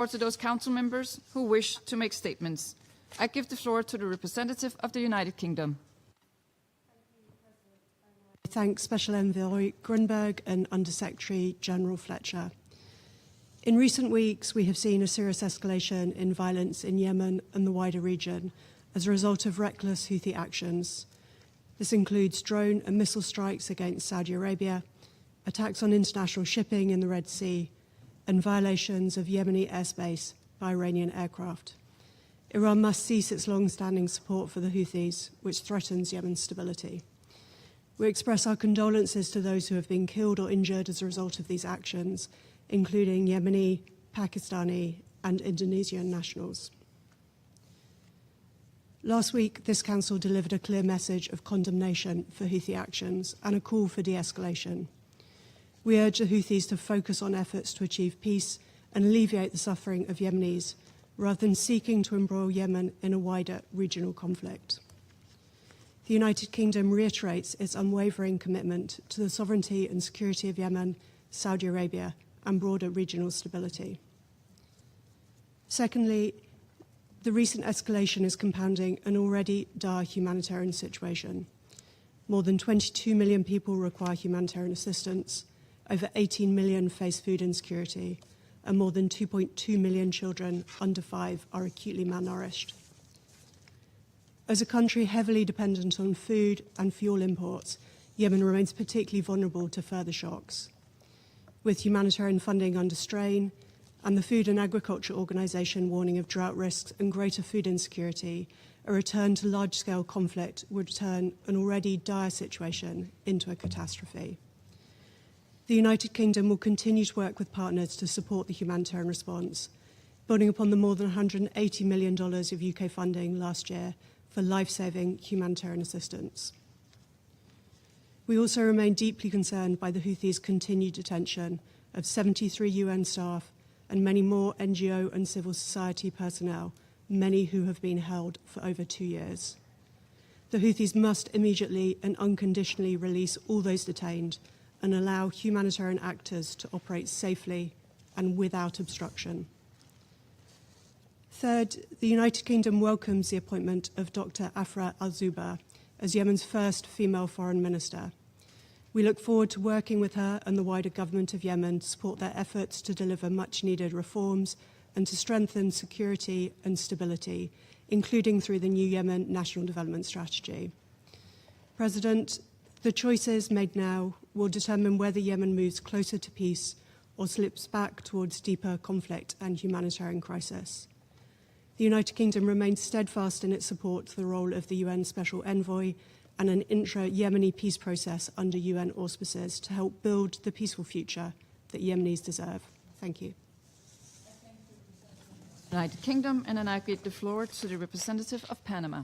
Or to those council members who wish to make statements. I give the floor to the representative of the United Kingdom. I thank Special Envoy Grunberg and Undersecretary General Fletcher. In recent weeks, we have seen a serious escalation in violence in Yemen and the wider region as a result of reckless Houthi actions. This includes drone and missile strikes against Saudi Arabia, attacks on international shipping in the Red Sea, and violations of Yemeni airspace by Iranian aircraft. Iran must cease its long-standing support for the Houthis, which threatens Yemen's stability. We express our condolences to those who have been killed or injured as a result of these actions, including Yemeni, Pakistani, and Indonesian nationals. Last week, this Council delivered a clear message of condemnation for Houthi actions and a call for de-escalation. We urge the Houthis to focus on efforts to achieve peace and alleviate the suffering of Yemenis, rather than seeking to embroil Yemen in a wider regional conflict. The United Kingdom reiterates its unwavering commitment to the sovereignty and security of Yemen, Saudi Arabia, and broader regional stability. Secondly, the recent escalation is compounding an already dire humanitarian situation. More than 22 million people require humanitarian assistance, over 18 million face food insecurity, and more than 2.2 million children under 5 are acutely malnourished. As a country heavily dependent on food and fuel imports, Yemen remains particularly vulnerable to further shocks. With humanitarian funding under strain and the Food and Agriculture Organization warning of drought risks and greater food insecurity, a return to large-scale conflict would turn an already dire situation into a catastrophe. The United Kingdom will continue to work with partners to support the humanitarian response, building upon the more than $180 million of UK funding last year for life-saving humanitarian assistance. We also remain deeply concerned by the Houthis' continued detention of 73 UN staff and many more NGO and civil society personnel, many who have been held for over 2 years. The Houthis must immediately and unconditionally release all those detained and allow humanitarian actors to operate safely and without obstruction. Third, the United Kingdom welcomes the appointment of Dr. Afra al-Zuber as Yemen's first female foreign minister. We look forward to working with her and the wider government of Yemen to support their efforts to deliver much-needed reforms and to strengthen security and stability, including through the new Yemen National Development Strategy. President, the choices made now will determine whether Yemen moves closer to peace or slips back towards deeper conflict and humanitarian crisis. The United Kingdom remains steadfast in its support for the role of the UN Special Envoy and an intra-Yemeni peace process under UN auspices to help build the peaceful future that Yemenis deserve. Thank you. United Kingdom, and then I give the floor to the representative of Panama.